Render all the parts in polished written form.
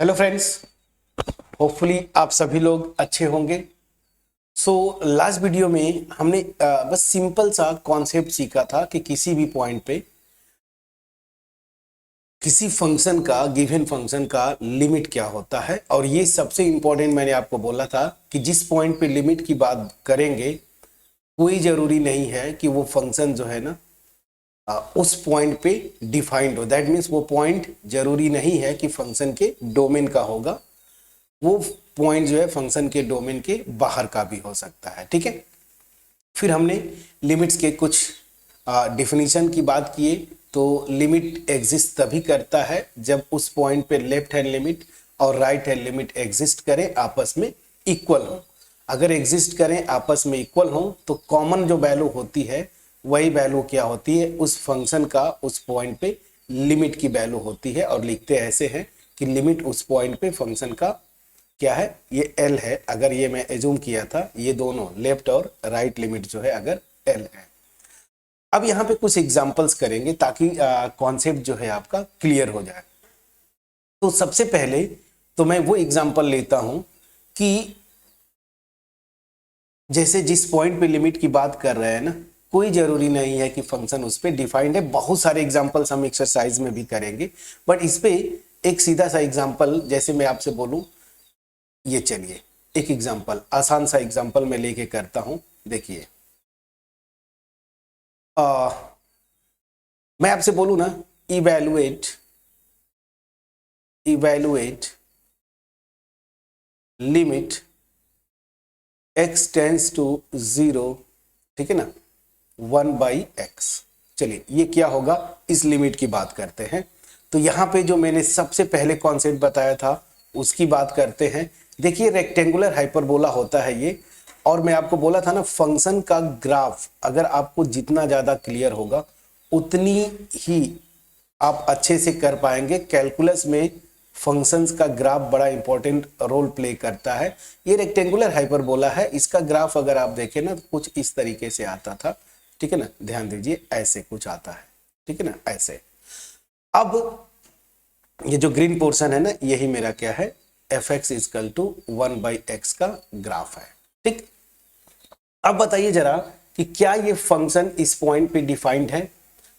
Hello friends, hopefully आप सभी लोग अच्छे होंगे। सो लास्ट वीडियो में हमने बस सिंपल सा कॉन्सेप्ट सीखा था कि किसी भी पॉइंट पे किसी फंक्शन का गिवन फंक्शन का लिमिट क्या होता है। और ये सबसे इंपॉर्टेंट मैंने आपको बोला था कि जिस पॉइंट पे लिमिट की बात करेंगे कोई ज़रूरी नहीं है कि वो फंक्शन जो है ना उस पॉइंट पे डिफाइंड हो। दैट मीन्स वो पॉइंट जरूरी नहीं है कि फंक्शन के डोमेन का होगा, वो पॉइंट जो है फंक्शन के डोमेन के बाहर का भी हो सकता है। ठीक है, फिर हमने लिमिट्स के कुछ डिफिनीशन की बात किए। तो लिमिट एग्जिस्ट तभी करता है जब उस पॉइंट पे लेफ्ट हैंड लिमिट और राइट हैंड लिमिट एग्जिस्ट करें, आपस में इक्वल हो। अगर एग्जिस्ट करें, आपस में इक्वल हो, तो कॉमन जो वैल्यू होती है वही वैल्यू क्या होती है, उस फंक्शन का उस पॉइंट पे लिमिट की वैल्यू होती है। और लिखते ऐसे हैं कि लिमिट उस पॉइंट पे फंक्शन का क्या है, ये एल है। अगर ये मैं एज्यूम किया था, ये दोनों लेफ्ट और राइट लिमिट जो है अगर एल है। अब यहाँ पे कुछ एग्जांपल्स करेंगे ताकि कॉन्सेप्ट जो है आपका क्लियर हो जाए। तो सबसे पहले तो मैं वो एग्जांपल लेता हूं कि जैसे जिस पॉइंट पे लिमिट की बात कर रहे हैं ना, कोई जरूरी नहीं है कि फंक्शन उस पर डिफाइंड है। बहुत सारे एग्जांपल्स हम एक्सरसाइज में भी करेंगे, बट इस पे एक सीधा सा एग्जांपल जैसे मैं आपसे बोलूं, ये चलिए एक एग्जांपल, आसान सा एग्जांपल मैं लेके करता हूं। देखिए, मैं आपसे बोलूं ना, evaluate evaluate limit x tends to 0, ठीक है ना, 1/x। चलिए ये क्या होगा, इस लिमिट की बात करते हैं। तो यहां पे जो मैंने सबसे पहले कॉन्सेप्ट बताया था उसकी बात करते हैं। देखिए, रेक्टेंगुलर हाइपरबोला होता है ये, और मैं आपको बोला था ना फंक्शन का ग्राफ अगर आपको जितना ज्यादा क्लियर होगा उतनी ही आप अच्छे से कर पाएंगे। कैलकुलस में फंक्शंस का ग्राफ बड़ा इंपॉर्टेंट रोल प्ले करता है। ये रेक्टेंगुलर हाइपरबोला है, इसका ग्राफ अगर आप देखें ना तो कुछ इस तरीके से आता था, ठीक है ना, ध्यान दीजिए ऐसे कुछ आता है, ठीक है ना, ऐसे। अब ये जो ग्रीन पोर्शन है ना, यही मेरा क्या है, fx इक्वल टू 1/x का ग्राफ है। ठीक, अब बताइए जरा कि क्या ये फंक्शन इस पॉइंट पे डिफाइंड है।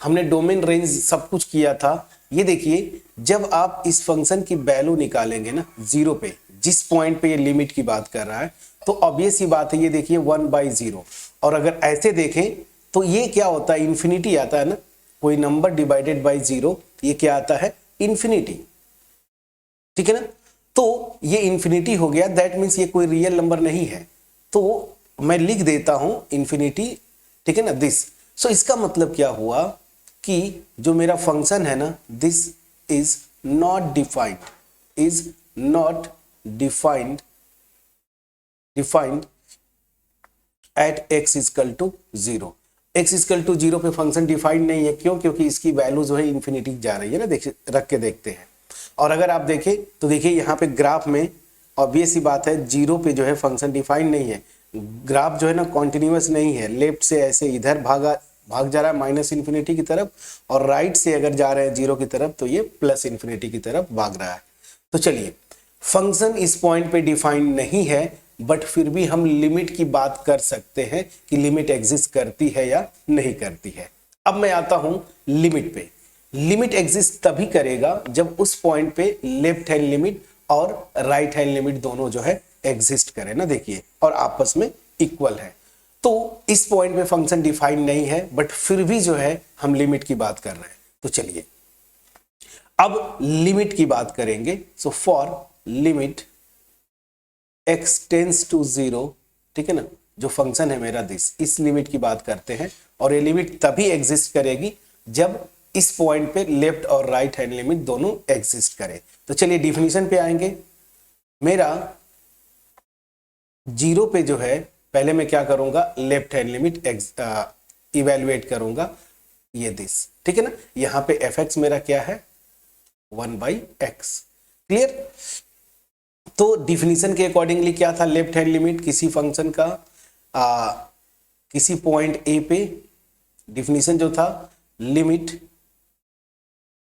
हमने डोमेन रेंज सब कुछ किया था। ये देखिए, जब आप इस फंक्शन की वैल्यू निकालेंगे ना 0 पे, जिस पॉइंट पे ये लिमिट की बात कर रहा है, तो ऑब्वियस ही बात है, ये देखिए 1/0। और अगर ऐसे देखें तो ये क्या होता है, इंफिनिटी आता है ना, कोई नंबर डिवाइडेड बाई 0, ये क्या आता है, इंफिनिटी। ठीक है ना, तो ये इंफिनिटी हो गया, दैट मीन्स ये कोई रियल नंबर नहीं है। तो मैं लिख देता हूं इंफिनिटी, ठीक है ना, दिस। सो इसका मतलब क्या हुआ कि जो मेरा फंक्शन है ना, this is not defined, is not defined defined at x equal to 0। x equal to 0 पे फंक्शन डिफाइंड नहीं है। क्यों? क्योंकि इसकी वैल्यू जो है इंफिनिटी जा रही है ना। देखिए, रख के देखते हैं। और अगर आप देखें तो देखिए यहाँ पे ग्राफ में ऑब्वियस ही बात है, 0 पे जो है फंक्शन डिफाइंड नहीं है। ग्राफ जो है ना कॉन्टिन्यूअस नहीं है, लेफ्ट से ऐसे इधर भाग जा रहा है माइनस इन्फिनिटी की तरफ, और राइट से अगर जा रहे हैं 0 की तरफ तो ये प्लस इन्फिनिटी की तरफ भाग रहा है। तो चलिए, फंक्शन इस पॉइंट पे डिफाइंड नहीं है, बट फिर भी हम लिमिट की बात कर सकते हैं कि लिमिट एग्जिस्ट करती है या नहीं करती है। अब मैं आता हूं लिमिट पे। लिमिट एग्जिस्ट तभी करेगा जब उस पॉइंट पे लेफ्ट हैंड लिमिट और राइट हैंड लिमिट दोनों जो है एग्जिस्ट करे ना, देखिए, और आपस में इक्वल है। तो इस पॉइंट पे फंक्शन डिफाइंड नहीं है, बट फिर भी जो है हम लिमिट की बात कर रहे हैं। तो चलिए अब लिमिट की बात करेंगे। So for limit x tends to 0, ठीक है ना, जो फंक्शन है मेरा दिस, इस लिमिट की बात करते हैं। और ये लिमिट तभी एग्जिस्ट करेगी जब इस पॉइंट पे लेफ्ट और राइट हैंड लिमिट दोनों एग्जिस्ट करे। तो चलिए डिफिनीशन पे आएंगे। मेरा 0 पे जो है, पहले मैं क्या करूंगा, लेफ्ट हैंड लिमिट इवेल्युएट करूंगा, ये दिस, ठीक है ना। यहां पे fx मेरा क्या है, 1/x। क्लियर? तो डिफिनीशन के अकॉर्डिंगली क्या था, लेफ्ट हैंड लिमिट किसी फंक्शन का किसी पॉइंट ए पे, डिफिनीशन जो था, limit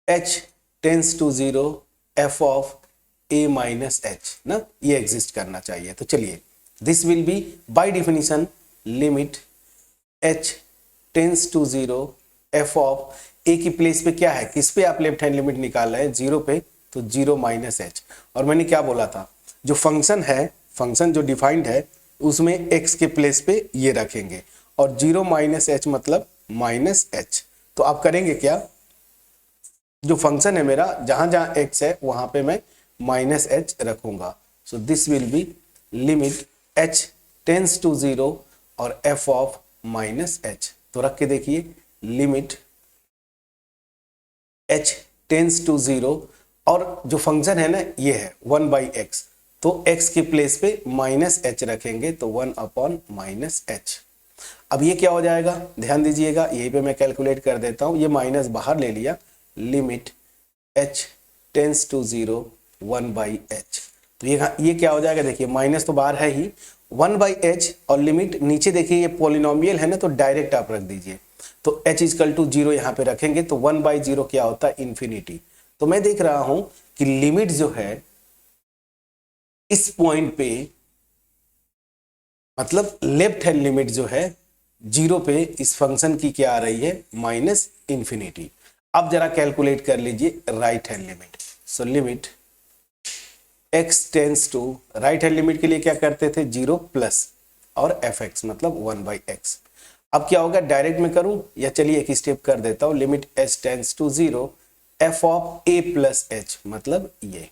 h tends to 0 f of a minus h ना, ये एग्जिस्ट करना चाहिए। तो चलिए this will be by definition limit h tends to 0 f of a की प्लेस पे क्या है, किस पे आप लेफ्ट हैंड लिमिट निकाल रहे हैं, 0 पे, तो 0 माइनस एच। और मैंने क्या बोला था, जो फंक्शन है, फंक्शन जो डिफाइंड है उसमें x के प्लेस पे ये रखेंगे, और 0 माइनस एच मतलब माइनस एच। तो आप करेंगे क्या, जो फंक्शन है मेरा, जहां जहां x है वहां पे मैं माइनस एच रखूंगा। So this will be limit h tends to 0 और f ऑफ माइनस एच। तो रख के देखिए, लिमिट h टेंस टू 0 और जो फंक्शन है ना ये है 1 बाई एक्स, तो x के प्लेस पे माइनस एच रखेंगे, तो 1 अपॉन माइनस एच। अब ये क्या हो जाएगा, ध्यान दीजिएगा, यहीं पे मैं कैलकुलेट कर देता हूं, ये माइनस बाहर ले लिया, limit h tends to 0 1 by h. तो ये क्या हो जाएगा, देखिए माइनस तो बाहर है ही, 1 बाई एच, और लिमिट नीचे देखिए ये पॉलिनोमियल है ना, तो डायरेक्ट आप रख दीजिए, तो h इजकल टू 0 यहाँ पे रखेंगे, तो 1 बाई 0 क्या होता है, इंफिनिटी। तो मैं देख रहा हूं कि लिमिट जो है इस पॉइंट पे, मतलब लेफ्ट हैंड लिमिट जो है 0 पे इस फंक्शन की क्या आ रही है, माइनस इंफिनिटी। अब जरा कैलकुलेट कर लीजिए right hand limit. So limit x tends to, right hand limit के लिए क्या करते थे, 0 प्लस और fx मतलब 1 बाई एक्स। अब क्या होगा, डायरेक्ट में करूं या चलिए एक स्टेप कर देता हूं, limit h tends to 0 f of a plus h, मतलब ये,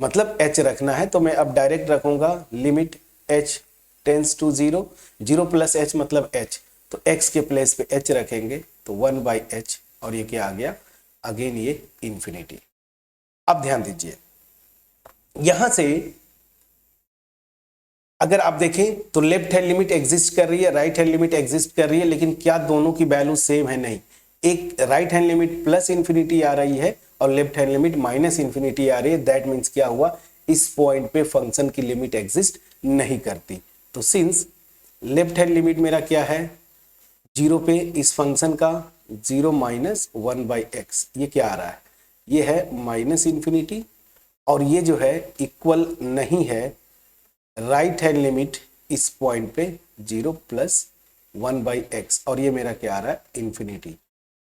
मतलब h रखना है तो मैं अब डायरेक्ट रखूंगा, limit h tends to 0, 0 plus h मतलब h, तो x के प्लेस पे h रखेंगे, तो 1 बाई h, और ये क्या आ गया, अगेन ये इंफिनिटी। अब ध्यान दीजिए, यहां से अगर आप देखें तो लेफ्ट हैंड लिमिट एग्जिस्ट कर रही है, राइट हैंड लिमिट एग्जिस्ट कर रही है, लेकिन क्या दोनों की वैल्यू सेम है, नहीं। एक right hand limit plus infinity आ रही है और left hand limit minus infinity आ रही है। दैट मीन्स क्या हुआ, इस पॉइंट पे फंक्शन की लिमिट एग्जिस्ट नहीं करती। तो सिंस लेफ्ट हैंड लिमिट मेरा क्या है, 0 पे इस फंक्शन का 0 माइनस 1 बाई एक्स, ये क्या आ रहा है, ये है माइनस इंफिनिटी, और ये जो है इक्वल नहीं है राइट हैंड लिमिट इस पॉइंट पे 0 प्लस 1 बाई एक्स, और ये मेरा क्या आ रहा है, इंफिनिटी।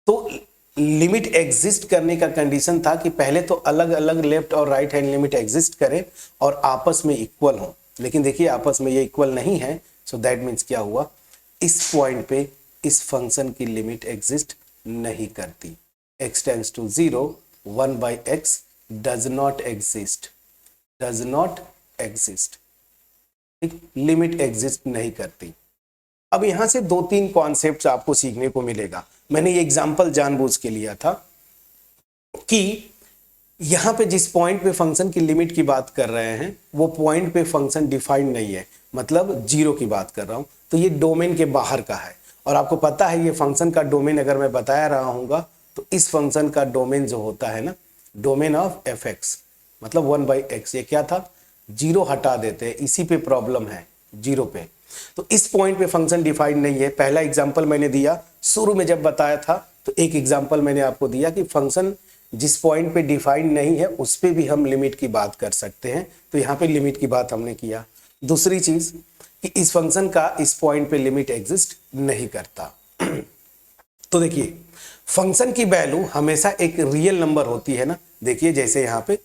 तो लिमिट एग्जिस्ट करने का कंडीशन था कि पहले तो अलग अलग लेफ्ट और राइट हैंड लिमिट एग्जिस्ट करें और आपस में इक्वल हो, लेकिन देखिए आपस में ये इक्वल नहीं है। सो दैट मीन्स क्या हुआ, इस पॉइंट पे इस फंक्शन की लिमिट एग्जिस्ट नहीं करती। x tends to 0 1 by x does not exist, does not exist, limit exist नहीं करती। अब यहां से 2-3 कॉन्सेप्ट्स आपको सीखने को मिलेगा। मैंने ये एग्जांपल जानबूझ के लिया था कि यहां पे जिस पॉइंट पे फंक्शन की लिमिट की बात कर रहे हैं वो पॉइंट पे फंक्शन डिफाइंड नहीं है, मतलब 0 की बात कर रहा हूं, तो ये डोमेन के बाहर का है। और आपको पता है ये फंक्शन का डोमेन अगर मैं बताया रहा हूँगा तो इस फंक्शन का डोमेन जो होता है ना, डोमेन ऑफ fx मतलब 1 बाई एक्स, ये क्या था, 0 हटा देते हैं, इसी पे प्रॉब्लम है 0 पे। तो इस पॉइंट पे फंक्शन डिफाइंड नहीं है। पहला एग्जांपल मैंने दिया शुरू में जब बताया था, तो एक एग्जांपल मैंने आपको दिया कि फंक्शन जिस पॉइंट पे डिफाइंड नहीं है उस पे भी हम लिमिट की बात कर सकते हैं, तो यहाँ पे लिमिट की बात हमने किया। दूसरी चीज कि इस फंक्शन का इस पॉइंट पे लिमिट एग्जिस्ट नहीं करता। तो देखिए फंक्शन की वैल्यू हमेशा एक रियल नंबर होती है ना, देखिए जैसे यहाँ पे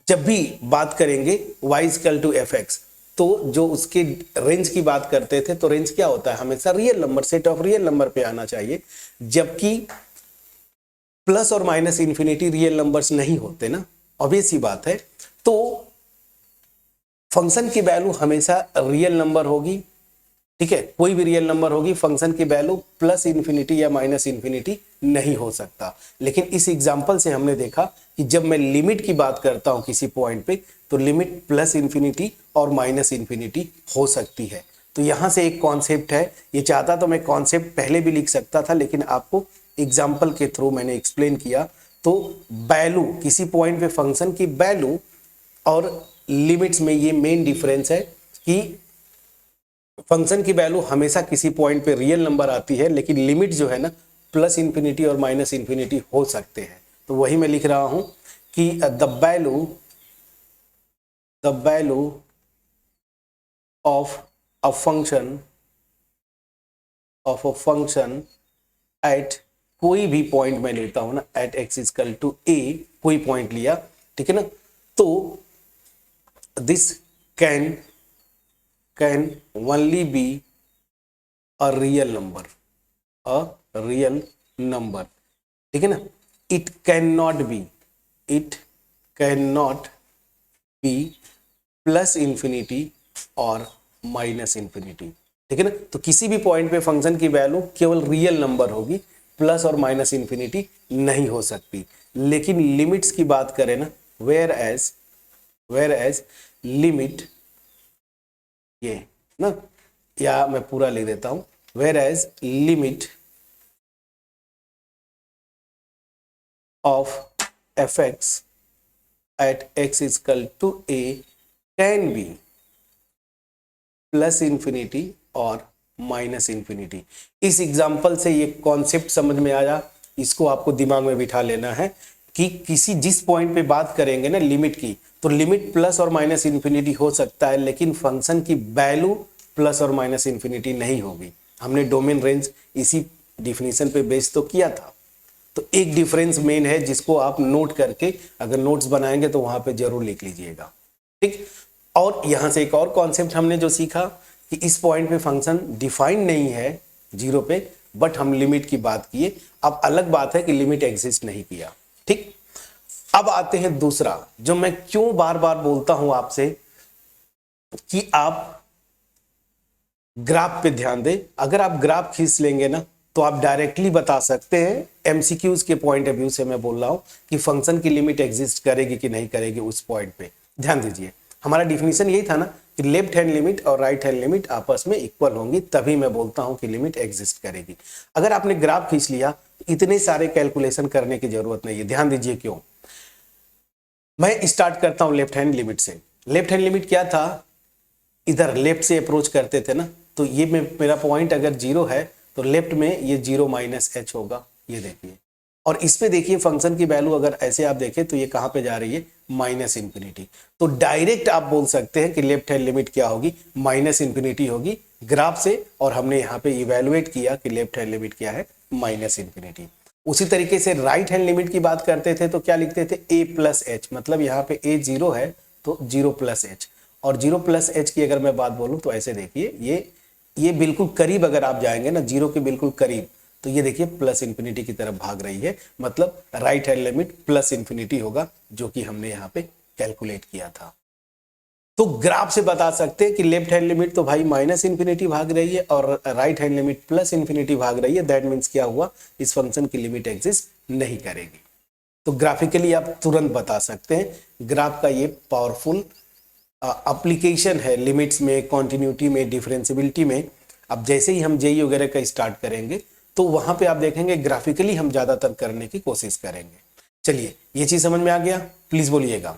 जब भी बात करेंगे y इक्वल टू fx, तो जो उसके रेंज की बात करते थे तो रेंज क्या होता है, हमेशा real number, set of real number पे आना चाहिए, जबकि प्लस और माइनस इंफिनिटी रियल नंबर्स नहीं होते ना, ऑब्वियस सी बात है। तो फंक्शन की वैल्यू हमेशा रियल नंबर होगी, ठीक है, कोई भी रियल नंबर होगी, फंक्शन की वैल्यू प्लस इंफिनिटी या माइनस इंफिनिटी नहीं हो सकता। लेकिन इस एग्जांपल से हमने देखा कि जब मैं लिमिट की बात करता हूं किसी पॉइंट पे, तो लिमिट प्लस इंफिनिटी और माइनस इंफिनिटी हो सकती है। तो यहां से एक कॉन्सेप्ट है, ये चाहता तो मैं कॉन्सेप्ट पहले भी लिख सकता था, लेकिन आपको एग्जाम्पल के थ्रू मैंने एक्सप्लेन किया। तो वैल्यू, किसी पॉइंट पे फंक्शन की वैल्यू और लिमिट्स में ये मेन डिफरेंस है कि फंक्शन की वैल्यू हमेशा किसी पॉइंट पे रियल नंबर आती है, लेकिन लिमिट जो है ना प्लस इंफिनिटी और माइनस इंफिनिटी हो सकते हैं। तो वही मैं लिख रहा हूं कि the value the value of a function at कोई भी पॉइंट मैं लेता हूं ना, एट एक्स इक्वल टू ए, कोई पॉइंट लिया, ठीक है ना, तो this can only be a real number, ठीक है ना। It can not be plus infinity और माइनस इंफिनिटी, ठीक है ना। तो किसी भी पॉइंट पे फंक्शन की वैल्यू केवल रियल नंबर होगी, प्लस और माइनस इंफिनिटी नहीं हो सकती। लेकिन लिमिट्स की बात करें ना, वेयर एज लिमिट, ये ना, या मैं पूरा लिख देता हूं, where as limit of f x at x equal to a can be plus infinity और माइनस इंफिनिटी। इस एग्जाम्पल से ये कॉन्सेप्ट समझ में आया, इसको आपको दिमाग में बिठा लेना है कि जिस पॉइंट पे बात करेंगे ना लिमिट की, तो लिमिट प्लस और माइनस इंफिनिटी हो सकता है, लेकिन फंक्शन की वैल्यू प्लस और माइनस इंफिनिटी नहीं होगी। हमने डोमेन रेंज इसी डिफिनीशन पे बेस तो किया था। तो एक डिफरेंस मेन है जिसको आप नोट करके अगर नोट्स बनाएंगे तो वहां पे जरूर लिख लीजिएगा, ठीक। और यहां से एक और कॉन्सेप्ट हमने जो सीखा कि इस पॉइंट पे फंक्शन डिफाइंड नहीं है जीरो पे, बट हम लिमिट की बात किए। अब अलग बात है कि लिमिट एग्जिस्ट नहीं किया, ठीक। अब आते हैं दूसरा, जो मैं क्यों बार बार बोलता हूं आपसे कि आप ग्राफ पे ध्यान दें। अगर आप ग्राफ खींच लेंगे ना तो आप डायरेक्टली बता सकते हैं, एमसीक्यूज के पॉइंट ऑफ व्यू से मैं बोल रहा हूं कि फंक्शन की लिमिट एग्जिस्ट करेगी कि नहीं करेगी उस पॉइंट पे। ध्यान दीजिए, हमारा डिफिनीशन यही था ना कि लेफ्ट हैंड लिमिट और राइट हैंड लिमिट आपस में इक्वल होंगी, तभी मैं बोलता हूं कि लिमिट एग्जिस्ट करेगी। अगर आपने ग्राफ खींच लिया, इतने सारे कैलकुलेशन करने की जरूरत नहीं है। ध्यान दीजिए क्यों। मैं स्टार्ट करता हूं लेफ्ट हैंड लिमिट से। लेफ्ट हैंड लिमिट क्या था, इधर लेफ्ट से अप्रोच करते थे ना, तो ये मेरा पॉइंट अगर जीरो है तो लेफ्ट में ये जीरो माइनस एच होगा, ये देखिए। और इस पे देखिए फंक्शन की वैल्यू अगर ऐसे आप देखें तो ये कहां पे जा रही है, माइनस इंफिनिटी। तो डायरेक्ट आप बोल सकते हैं कि लेफ्ट हैंड लिमिट क्या होगी, माइनस इंफिनिटी होगी ग्राफ से। और हमने यहाँ पे इवेलुएट किया कि लेफ्ट हैंड लिमिट क्या है, माइनस इंफिनिटी। उसी तरीके से राइट हैंड लिमिट की बात करते थे तो क्या लिखते थे, ए प्लस एच, मतलब यहाँ पे ए जीरो है तो जीरो प्लस एच। और जीरो प्लस एच की अगर मैं बात बोलूं तो ऐसे देखिए, ये बिल्कुल करीब अगर आप जाएंगे ना जीरो के बिल्कुल करीब, तो ये देखिए प्लस इंफिनिटी की तरफ भाग रही है, मतलब right hand limit plus infinity होगा, जो कि हमने यहाँ पे कैलकुलेट किया था। तो ग्राफ से बता सकते हैं कि लेफ्ट हैंड लिमिट तो भाई माइनस इंफिनिटी भाग रही है और right hand limit plus infinity भाग रही है। दैट मीन्स क्या हुआ, इस फंक्शन की लिमिट एग्जिस्ट नहीं करेगी। तो ग्राफिकली आप तुरंत बता सकते हैं। ग्राफ का ये पावरफुल एप्लीकेशन है लिमिट्स में, कॉन्टिन्यूटी में, डिफरेंशियबिलिटी में। अब जैसे ही हम जेई वगैरह का स्टार्ट करेंगे तो वहां पे आप देखेंगे ग्राफिकली हम ज्यादातर करने की कोशिश करेंगे। चलिए, ये चीज समझ में आ गया, प्लीज बोलिएगा।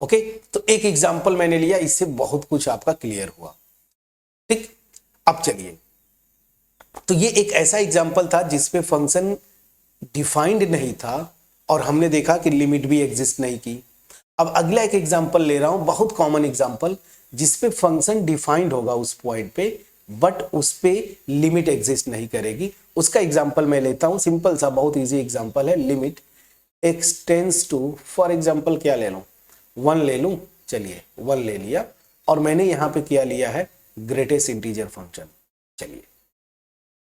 ओके, तो एक एग्जांपल मैंने लिया, इससे बहुत कुछ आपका क्लियर हुआ, ठीक। अब चलिए, तो ये एक ऐसा एग्जांपल था जिसपे फंक्शन डिफाइंड नहीं था और हमने देखा कि लिमिट भी एग्जिस्ट नहीं की। अब अगला एक एग्जांपल ले रहा हूं, बहुत कॉमन एग्जांपल, जिसपे फंक्शन डिफाइंड होगा उस पॉइंट पे, बट उस पे लिमिट एग्जिस्ट नहीं करेगी। उसका एग्जांपल मैं लेता हूं, सिंपल सा बहुत इजी एग्जांपल है। Limit x tends to, for example क्या ले लूं, 1 ले लूं। चलिए 1 ले लिया और मैंने यहां पे क्या लिया है, ग्रेटेस्ट इंटीजर फंक्शन। चलिए,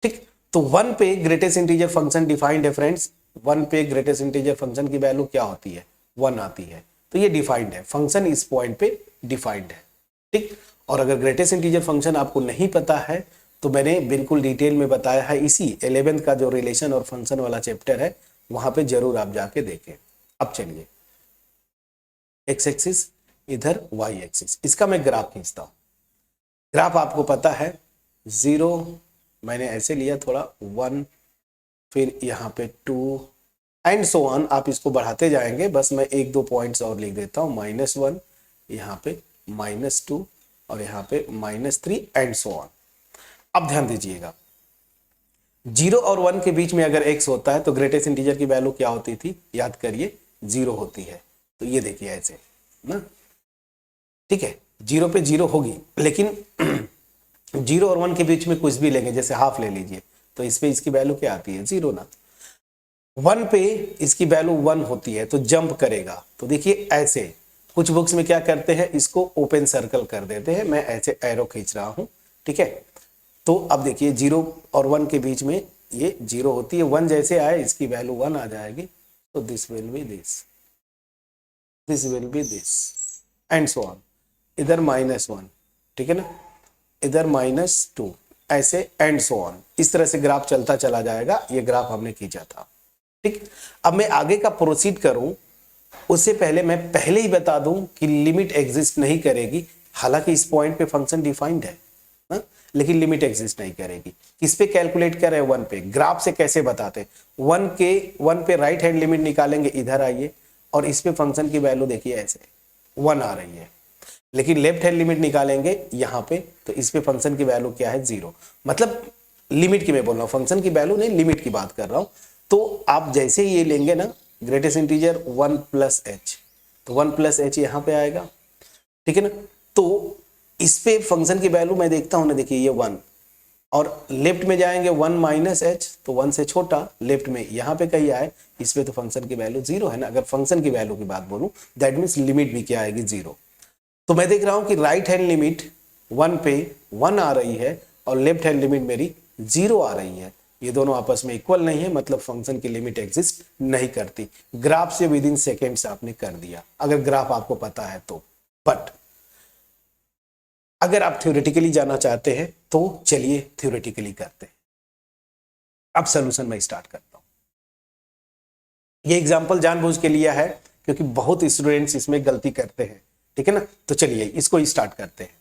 ठीक। तो 1 पे ग्रेटेस्ट इंटीजर फंक्शन डिफाइंड है फ्रेंड्स। 1 पे ग्रेटेस्ट इंटीजर फंक्शन की वैल्यू क्या होती है, 1 आती है, तो ये डिफाइंड है, फंक्शन इस पॉइंट पे डिफाइंड है, ठीक। और अगर ग्रेटेस्ट इंटीजर फंक्शन आपको नहीं पता है तो मैंने बिल्कुल डिटेल में बताया है, इसी 11th का जो रिलेशन और फंक्शन वाला चैप्टर है वहां पे जरूर आप जाके देखें। अब चलिए, एक्स एक्सिस इधर, वाई एक्सिस, इसका मैं ग्राफ खींचता हूं। ग्राफ आपको पता है 0, मैंने ऐसे लिया थोड़ा, 1, फिर यहाँ पे 2 एंड सो ऑन। आप इसको बढ़ाते जाएंगे, बस मैं 1-2 पॉइंट्स और लिख देता हूँ, -1, यहाँ पे -2 और यहाँ पे -3 एंड सो ऑन। अब ध्यान दीजिएगा, 0 और 1 के बीच में अगर x होता है तो ग्रेटेस्ट इंटीजर की वैल्यू क्या होती थी, याद करिए 0 होती है। तो ये देखिए ऐसे ना, ठीक है, 0 पे 0 होगी, लेकिन 0 और 1 के बीच में कुछ भी लेंगे, जैसे हाफ ले लीजिए, तो इस पे इसकी वैल्यू क्या आती है, 0 ना। 1 पे इसकी वैल्यू 1 होती है तो जंप करेगा। तो देखिए ऐसे कुछ बुक्स में क्या करते हैं, इसको ओपन सर्कल कर देते हैं, मैं ऐसे एरो खींच रहा हूं, ठीक है। तो अब देखिए 0 और 1 के बीच में ये 0 होती है, 1 जैसे आए इसकी वैल्यू 1 आ जाएगी, तो this will B this, this will B this and so on. इधर -1, ठीक है ना, इधर -2, ऐसे एंड सो ऑन। इस तरह से ग्राफ चलता चला जाएगा। ये ग्राफ हमने खींचा था, ठीक। अब मैं आगे का प्रोसीड करूं उससे पहले मैं पहले ही बता दूं कि लिमिट एग्जिस्ट नहीं करेगी। हालांकि इस पॉइंट पे फंक्शन डिफाइंड है ना, लेकिन लिमिट एग्जिस्ट नहीं करेगी। किस पे कैलकुलेट कर रहे हैं, 1 पे। ग्राफ से कैसे बताते, 1 पे राइट हैंड लिमिट निकालेंगे, इधर आइए, और इस पे फंक्शन की वैल्यू देखिए ऐसे 1 आ रही है, लेकिन लेफ्ट हैंड लिमिट निकालेंगे यहां पे, तो इस पे फंक्शन की वैल्यू क्या है, 0। मतलब लिमिट की मैं बोल रहा हूं, फंक्शन की वैल्यू नहीं, लिमिट की बात कर रहा हूं। तो आप जैसे ये लेंगे ना ग्रेटेस्ट इंटीजर 1 + h, तो 1 + h यहां पे आएगा, ठीक है ना। तो इस पे फंक्शन की वैल्यू मैं देखता हूं ना, देखिए ये 1, और लेफ्ट में जाएंगे 1 - h, तो 1 से छोटा लेफ्ट में यहां पे कहीं आए, इस पे तो फंक्शन की वैल्यू 0 है ना। अगर फंक्शन की वैल्यू की बात बोलूं, दैट मीन्स लिमिट भी क्या आएगी, 0। तो मैं देख रहा हूं कि राइट हैंड लिमिट 1 पे 1 आ रही है और लेफ्ट हैंड लिमिट मेरी 0 आ रही है। ये दोनों आपस में इक्वल नहीं है, मतलब फंक्शन की लिमिट एग्जिस्ट नहीं करती। ग्राफ से विद इन सेकेंड्स आपने कर दिया, अगर ग्राफ आपको पता है तो। बट अगर आप थ्योरेटिकली जाना चाहते हैं तो चलिए थ्योरेटिकली करते हैं। अब सॉल्यूशन मैं स्टार्ट करता हूं। ये एग्जांपल जानबूझ के लिया है क्योंकि बहुत स्टूडेंट्स इसमें गलती करते हैं, ठीक है ना। तो चलिए इसको स्टार्ट करते हैं।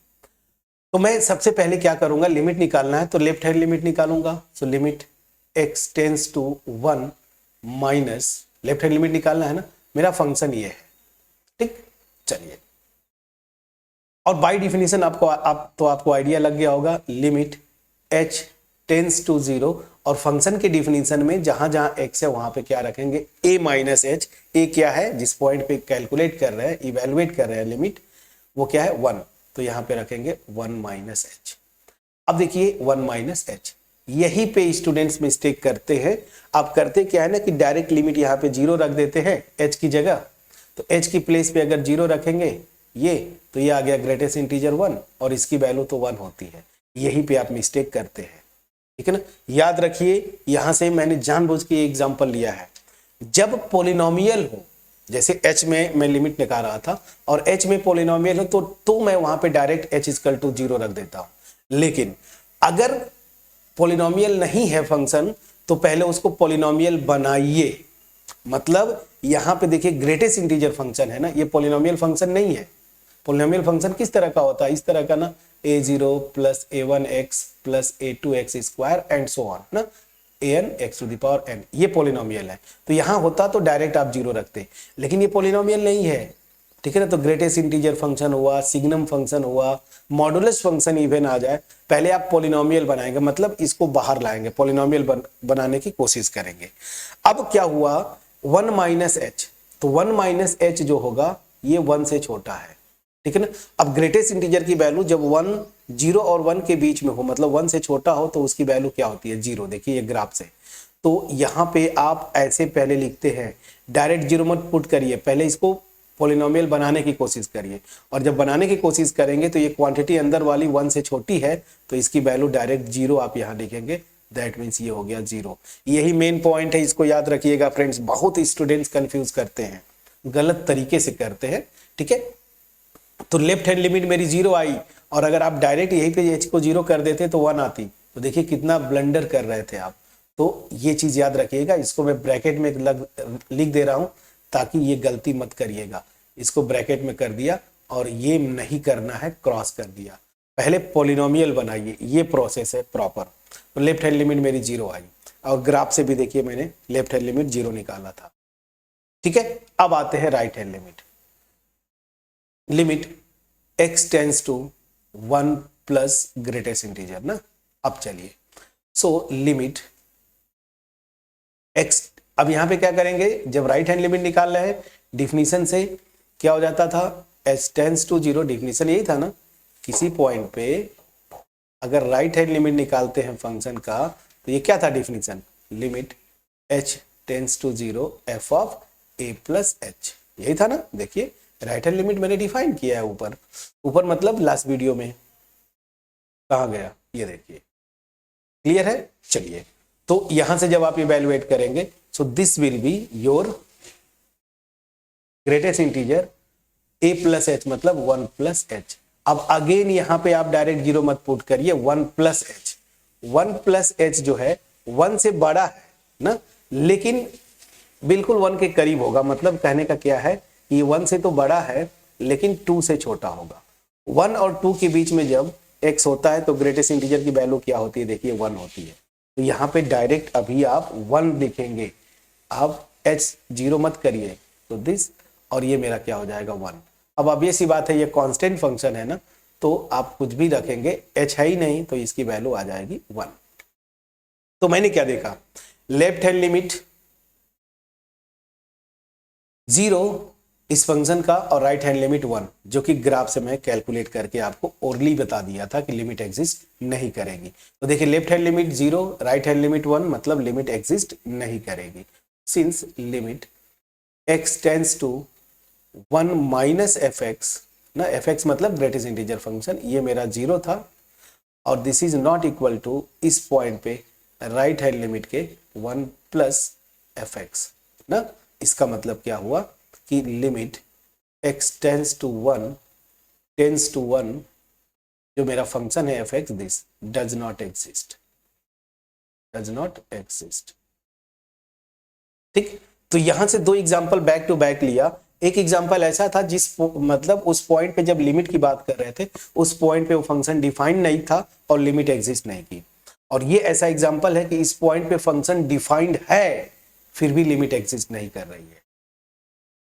तो मैं सबसे पहले क्या करूंगा, लिमिट निकालना है तो लेफ्ट हैंड लिमिट निकालूंगा। So limit x tends to 1 minus, left hand limit निकालना है ना, मेरा फंक्शन ये है, ठीक। चलिए, और बाय डिफिनीशन आपको आइडिया लग गया होगा, लिमिट h टेंड्स टू 0, और फंक्शन के डिफिनीशन में जहां जहां x है वहां पे क्या रखेंगे, a - h। a क्या है, जिस पॉइंट पे कैलकुलेट कर रहे हैं, इवेलुएट कर रहे हैं लिमिट, वो क्या है, 1, तो यहां पे रखेंगे 1 - h। अब देखिए 1 - h, यही पे स्टूडेंट्स मिस्टेक करते हैं। आप करते क्या है ना कि डायरेक्ट लिमिट यहाँ पे 0 रख देते हैं h की जगह, तो h की प्लेस पे अगर 0 रखेंगे ये, तो ये आ गया ग्रेटेस्ट इंटीजर 1, और इसकी वैल्यू तो 1 होती है। यहीं पे आप मिस्टेक करते हैं, ठीक है ना। याद रखिए, यहां से मैंने जानबूझ के एग्जांपल लिया है। जब पॉलिनोमियल हो, जैसे h में मैं लिमिट निकाल रहा था और h में पॉलिनोमियल हो, तो मैं वहां पे डायरेक्ट h = 0 रख देता हूं। लेकिन अगर पॉलिनोमियल नहीं है फंक्शन, तो पहले उसको पॉलिनोमियल बनाइए। मतलब यहां पे देखिए ग्रेटेस्ट इंटीजर फंक्शन है ना, ये पॉलिनोमियल फंक्शन नहीं है। पॉलिनोमियल फंक्शन किस तरह का होता है, इस तरह का ना, a0 + a1x + a2x² and so on ना, an x⁴n, ये पॉलिनोमियल है। तो यहां होता तो डायरेक्ट आप 0 रखते, लेकिन ये पॉलिनोमियल नहीं है, ठीक है ना। तो ग्रेटेस्ट इंटीजर फंक्शन हुआ, सिग्नम फंक्शन हुआ, मॉडुलस फंक्शन इवन आ जाए, पहले आप पॉलिनोमियल बनाएंगे, मतलब इसको बाहर लाएंगे, पॉलिनोमियल बनाने की कोशिश करेंगे। अब क्या हुआ, 1 - h, तो 1 - h जो होगा ये 1 से छोटा है, ठीक है ना। अब ग्रेटेस्ट इंटीजर की वैल्यू जब 0 और 1 के बीच में हो, मतलब 1 से छोटा हो, तो उसकी वैल्यू क्या होती है, 0। देखिए ये ग्राफ से, तो यहां पे आप ऐसे पहले लिखते हैं, डायरेक्ट 0 मत पुट करिए, पहले इसको पॉलिनोमियल बनाने की कोशिश करिए, और जब बनाने की कोशिश करेंगे तो ये क्वांटिटी अंदर वाली 1 से छोटी है, तो इसकी वैल्यू डायरेक्ट 0 आप यहां लिखेंगे, दैट मीन्स ये हो गया 0। यही मेन पॉइंट है, इसको याद रखिएगा फ्रेंड्स। बहुत स्टूडेंट्स कंफ्यूज करते हैं, गलत तरीके से करते हैं, ठीक है। तो लेफ्ट हैंड लिमिट मेरी 0 आई, और अगर आप डायरेक्ट यहीं पे h को 0 कर देते तो 1 आती, तो देखिए कितना ब्लंडर कर रहे थे आप। तो ये चीज याद रखिएगा, इसको मैं ब्रैकेट में लिख दे रहा हूं ताकि ये गलती मत करिएगा। इसको ब्रैकेट में कर दिया, और ये नहीं करना है, क्रॉस कर दिया। पहले पॉलिनोमियल बनाइए, ये प्रोसेस है प्रॉपर। तो लेफ्ट हैंड लिमिट मेरी 0 आई, और ग्राफ से भी देखिए मैंने लेफ्ट हैंड लिमिट 0 निकाला था, ठीक है। अब आते हैं right hand limit. Limit x tends to 1 plus greatest integer ना। अब चलिए, सो लिमिट x, अब यहां पे क्या करेंगे, जब राइट हैंड लिमिट निकाल रहे हैं, डिफिनीशन से क्या हो जाता था, h टेंड्स टू 0, डिफिनीशन यही था ना, किसी पॉइंट पे अगर राइट हैंड लिमिट निकालते हैं फंक्शन का, तो ये क्या था definition, limit h tends to 0 f of a plus h, यही था ना। देखिए राइट हैंड लिमिट मैंने डिफाइन किया है ऊपर, ऊपर मतलब लास्ट वीडियो में, कहाँ गया, ये देखिए, क्लियर है। चलिए, तो यहां से जब आप इवैल्यूएट करेंगे, सो this will be your greatest integer a plus H, मतलब 1 प्लस एच। अब अगेन यहां पे आप डायरेक्ट जीरो मत पुट करिए, 1 प्लस एच, 1 प्लस एच जो है 1 से बड़ा है ना, लेकिन बिल्कुल 1 के करीब होगा। मतलब कहने का क्या है, ये 1 से तो बड़ा है लेकिन 2 से छोटा होगा। 1 और 2 के बीच में जब x होता है तो ग्रेटेस्ट इंटीजर की वैल्यू क्या होती है, देखिए 1 होती है। तो यहाँ पे डायरेक्ट अभी आप 1 लिखेंगे, आप h जीरो मत करिए, तो दिस, और ये मेरा क्या हो जाएगा 1। अब obvious सी बात है, ये कांस्टेंट फंक्शन है ना, तो आप कुछ भी रखेंगे, h है ही नहीं तो इसकी वैल्यू आ जाएगी 1। तो मैंने क्या देखा, लेफ्ट हैंड लिमिट 0 इस फंक्शन का और राइट हैंड लिमिट 1, जो कि ग्राफ से मैं कैलकुलेट करके आपको ओरली बता दिया था कि लिमिट एग्जिस्ट नहीं करेगी। तो देखिए left hand limit 0, right hand limit 1, मतलब लिमिट एग्जिस्ट नहीं करेगी। Since limit x tends to 1 minus f x ना, एफ एक्स मतलब ग्रेटेस्ट इंटीजर फंक्शन, ये मेरा 0 था, और this is not equal to इस पॉइंट पे राइट हैंड लिमिट के 1 प्लस एफ एक्स ना। इसका मतलब क्या हुआ कि लिमिट x टेंड्स टू 1 जो मेरा फंक्शन है F x, this does not exist. ठीक, तो यहां से दो एग्जांपल बैक टू बैक लिया। एक एग्जांपल ऐसा था जिस मतलब उस पॉइंट पे जब लिमिट की बात कर रहे थे, उस पॉइंट पे वो फंक्शन डिफाइंड नहीं था और लिमिट एग्जिस्ट नहीं की। और ये ऐसा एग्जांपल है कि इस पॉइंट पे फंक्शन डिफाइंड है फिर भी लिमिट एग्जिस्ट नहीं कर रही है।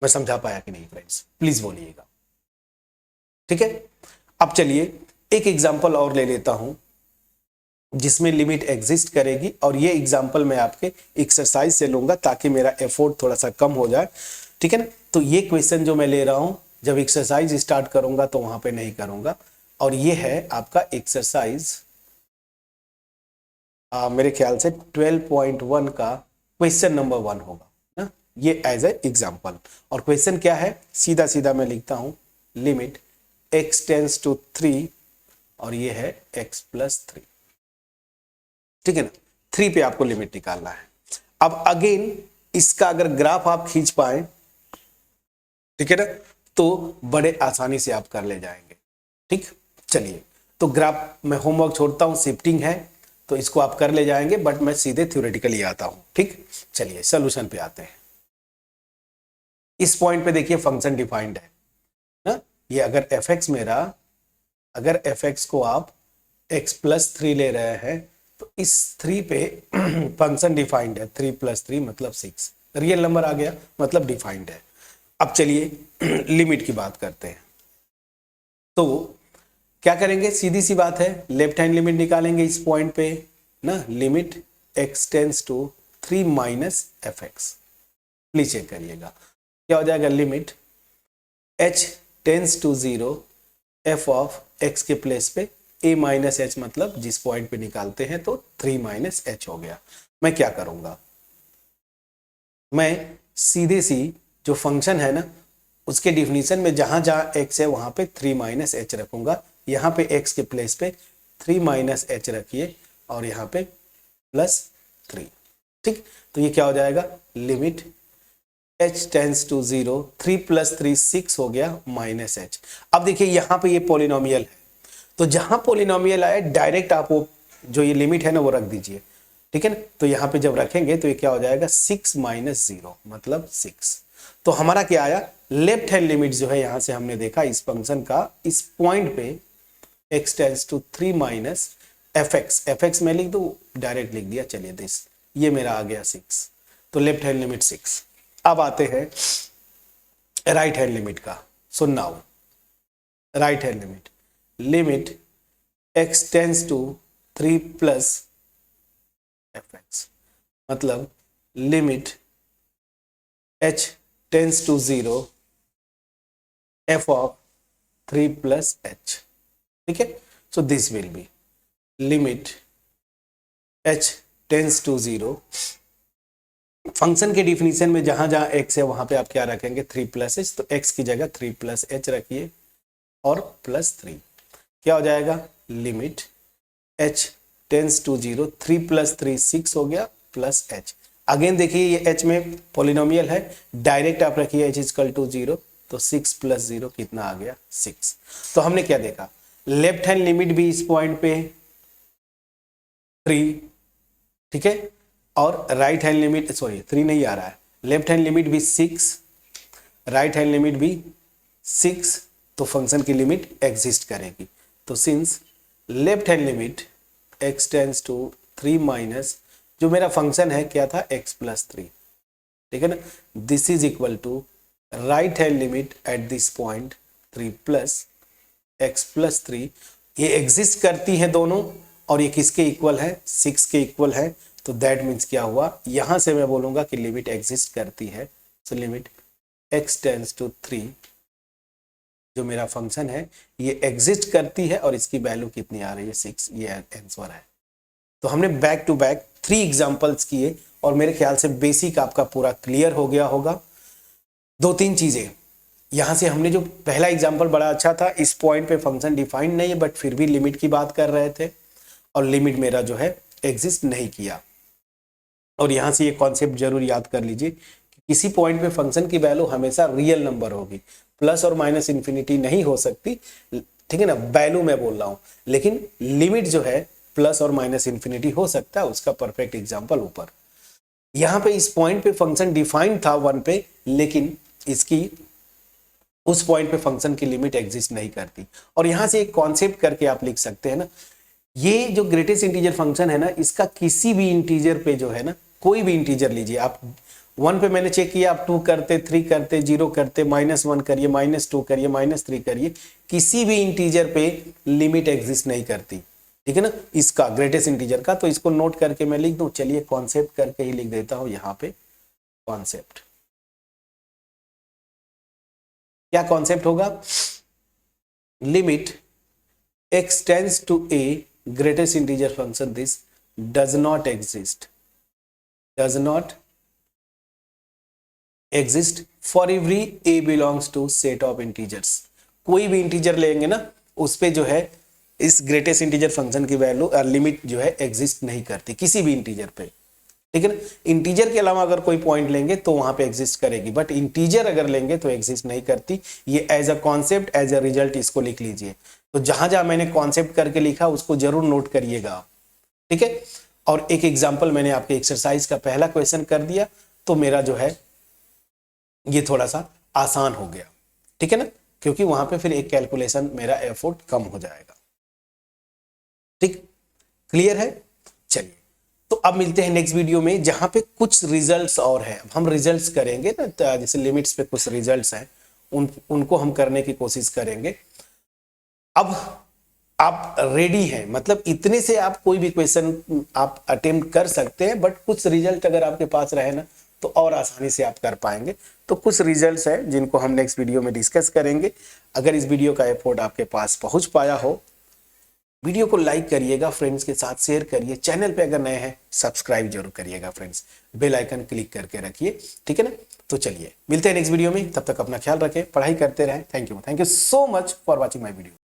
मैं समझा पाया कि नहीं फ्रेंड्स, प्लीज बोलिएगा। ठीक है, अब चलिए एक एग्जांपल और ले लेता हूं जिसमें लिमिट एग्जिस्ट करेगी, और ये एग्जांपल मैं आपके एक्सरसाइज से लूंगा ताकि मेरा एफर्ट थोड़ा सा कम हो जाए। ठीक है ना, तो ये क्वेश्चन जो मैं ले रहा हूं जब एक्सरसाइज स्टार्ट करूंगा तो वहां पे नहीं करूंगा, और ये है आपका एक्सरसाइज मेरे ख्याल से 12.1 का क्वेश्चन नंबर 1 होगा ना, ये एज ए एग्जांपल। और क्वेश्चन क्या है, सीधा सीधा मैं लिखता हूं, लिमिट x टेंड्स टू 3 और ये है x प्लस 3। ठीक है ना, 3 पे आपको लिमिट निकालना है। अब अगेन इसका अगर ग्राफ आप खींच पाए, ठीक है ना, तो बड़े आसानी से आप कर ले जाएंगे। ठीक, चलिए तो ग्राफ मैं होमवर्क छोड़ता हूं, शिफ्टिंग है तो इसको आप कर ले जाएंगे, बट मैं सीधे थ्योरेटिकली आता हूं। ठीक, चलिए सॉल्यूशन पे आते हैं। इस पॉइंट पे देखिए फंक्शन डिफाइंड है ना, ये अगर एफ एक्स मेरा, अगर एफ एक्स को आप x प्लस 3 ले रहे हैं तो इस 3 पे फंक्शन डिफाइंड है, 3 प्लस 3 मतलब 6, रियल नंबर आ गया मतलब डिफाइंड है। अब चलिए लिमिट की बात करते हैं। तो क्या करेंगे, सीधी सी बात है, लेफ्ट हैंड लिमिट निकालेंगे इस पॉइंट पे ना, limit x tends to 3 minus f x. Please check करिएगा क्या हो जाएगा, limit h tends to 0 f of x के प्लेस पे a माइनस एच, मतलब जिस पॉइंट पे निकालते हैं तो 3 माइनस एच हो गया। मैं क्या करूंगा, मैं सीधे सी जो फंक्शन है ना उसके डिफिनीशन में जहां जहां x है वहां पे 3 माइनस एच रखूंगा। यहां पे x के प्लेस पे 3 माइनस एच रखिए और यहां पे प्लस 3। ठीक, तो ये क्या हो जाएगा, limit h tends to 0, 3 plus 3 6 हो गया माइनस एच। अब देखिए यहां पे ये पॉलिनोमियल है, तो जहां पॉलिनोमियल आए डायरेक्ट आप वो जो ये लिमिट है ना वो रख दीजिए। ठीक है ना, तो यहां पे जब रखेंगे तो ये क्या हो जाएगा, 6 माइनस 0 मतलब 6। तो हमारा क्या आया, लेफ्ट हैंड लिमिट जो है यहां से हमने देखा इस फंक्शन का, इस पॉइंट पे x tends to 3 minus f x में लिख दो, डायरेक्ट लिख दिया, चलिए दिस, ये मेरा आ गया 6, तो लेफ्ट हैंड लिमिट 6। अब आते हैं राइट हैंड लिमिट का। So now right hand limit, limit x tends to 3 plus f x, मतलब limit h tends to 0 f of 3 plus h, ठीक है। So this will be limit h tends to 0। Function के definition में जहां जहां x है वहां पे आप क्या रखेंगे 3 प्लस एच, तो x की जगह 3 प्लस एच रखिए और प्लस 3, क्या हो जाएगा limit h tends to 0, 3 plus 3 6 हो गया प्लस h। अगेन देखिए ये h में पॉलिनोमियल है, डायरेक्ट आप रखिए h इक्वल टू 0, तो 6 प्लस 0 कितना आ गया 6। तो हमने क्या देखा, लेफ्ट हैंड लिमिट भी इस पॉइंट पे 3, ठीक है, और राइट हैंड लिमिट, सॉरी 3 नहीं आ रहा है, लेफ्ट हैंड लिमिट भी 6, राइट हैंड लिमिट भी 6, तो फंक्शन की लिमिट एग्जिस्ट करेगी। तो since left hand limit x tends to 3 minus जो मेरा फंक्शन है क्या था x प्लस 3, ठीक है ना, this is equal to right hand limit at this point 3 plus x plus 3, ये एग्जिस्ट करती है दोनों, और ये किसके इक्वल है 6 के इक्वल है। तो दैट मीन्स क्या हुआ, यहां से मैं बोलूंगा कि लिमिट एग्जिस्ट करती है। So limit x tends to 3 जो मेरा फंक्शन है ये एग्जिस्ट करती है, और इसकी वैल्यू कितनी आ रही है 6, ये आंसर है। तो हमने बैक टू बैक 3 एग्जांपल्स किए, और मेरे ख्याल से बेसिक आपका पूरा क्लियर हो गया होगा। 2-3 चीजें यहां से हमने, जो पहला एग्जांपल बड़ा अच्छा था, इस पॉइंट पे फंक्शन डिफाइंड नहीं है बट फिर भी लिमिट की बात कर रहे थे, और लिमिट मेरा जो है एग्जिस्ट नहीं किया। और यहां से ये कॉन्सेप्ट जरूर याद कर लीजिए कि किसी पॉइंट पे फंक्शन की वैल्यू हमेशा रियल नंबर होगी, प्लस और माइनस इन्फिनिटी नहीं हो सकती, ठीक है ना, वैल्यू मैं बोल रहा हूं, लेकिन लिमिट जो है प्लस और माइनस इन्फिनिटी हो सकता है, उसका परफेक्ट एग्जांपल ऊपर। यहां पे इस पॉइंट पे फंक्शन डिफाइंड था 1 पे, लेकिन इसकी उस पॉइंट पे फंक्शन की लिमिट एग्जिस्ट नहीं करती। और यहां से एक कॉन्सेप्ट करके आप लिख सकते हैं ना, ये जो ग्रेटेस्ट इंटीजर फंक्शन है ना, इसका किसी भी इंटीजर पे जो है ना, कोई भी इंटीजर लीजिए आप, 1 पे मैंने चेक किया, आप 2 करते, 3 करते, 0 करते, -1 करिए, -2 करिए, -3 करिए, किसी भी इंटीजर पे लिमिट एग्जिस्ट नहीं करती, ठीक है ना, इसका ग्रेटेस्ट इंटीजर का। तो इसको नोट करके मैं लिख दूं, चलिए कॉन्सेप्ट करके ही लिख देता हूं यहां पे। कॉन्सेप्ट क्या कॉन्सेप्ट होगा, limit x tends to a greatest integer function this does not exist for every a belongs to set of integers. कोई भी इंटीजर लेंगे ना, उस पे जो है इस ग्रेटेस्ट इंटीजर फंक्शन की वैल्यू लिमिट जो है एग्जिस्ट नहीं करती किसी भी इंटीजर पे, ठीक है ना। इंटीजर के अलावा अगर कोई पॉइंट लेंगे तो वहां पे एग्जिस्ट करेगी, बट इंटीजर अगर लेंगे तो एग्जिस्ट नहीं करती। ये as a concept, as a result इसको लिख लीजिए। तो जहां जहां मैंने कॉन्सेप्ट करके लिखा उसको जरूर नोट करिएगा, ठीक है। और एक एग्जांपल मैंने आपके एक्सरसाइज का पहला क्वेश्चन कर दिया, तो मेरा जो है ये थोड़ा सा आसान हो गया, ठीक है ना, क्योंकि वहां पे फिर एक कैलकुलेशन मेरा एफर्ट कम हो जाएगा, ठीक, क्लियर है। चलिए, तो अब मिलते हैं नेक्स्ट वीडियो में, जहां पे कुछ रिजल्ट्स और हैं। हम रिजल्ट्स करेंगे ना, जैसे लिमिट्स पे कुछ रिजल्ट्स हैं, उनको हम करने की कोशिश करेंगे। अब आप रेडी हैं, मतलब इतने से आप कोई भी क्वेश्चन आप अटेम्प्ट कर सकते हैं, बट कुछ रिजल्ट अगर आपके पास रहे ना तो और आसानी से आप कर पाएंगे। तो कुछ रिजल्ट्स हैं जिनको हम नेक्स्ट वीडियो में डिस्कस करेंगे। अगर इस वीडियो का एफर्ट आपके पास पहुंच पाया हो, वीडियो को लाइक करिएगा, फ्रेंड्स के साथ शेयर करिए, चैनल पे अगर नए हैं सब्सक्राइब जरूर करिएगा फ्रेंड्स, बेल आइकन क्लिक करके रखिए, ठीक है ना। तो चलिए मिलते हैं नेक्स्ट वीडियो में, तब तक अपना ख्याल रखें, पढ़ाई करते रहें। Thank you so much for watching my video.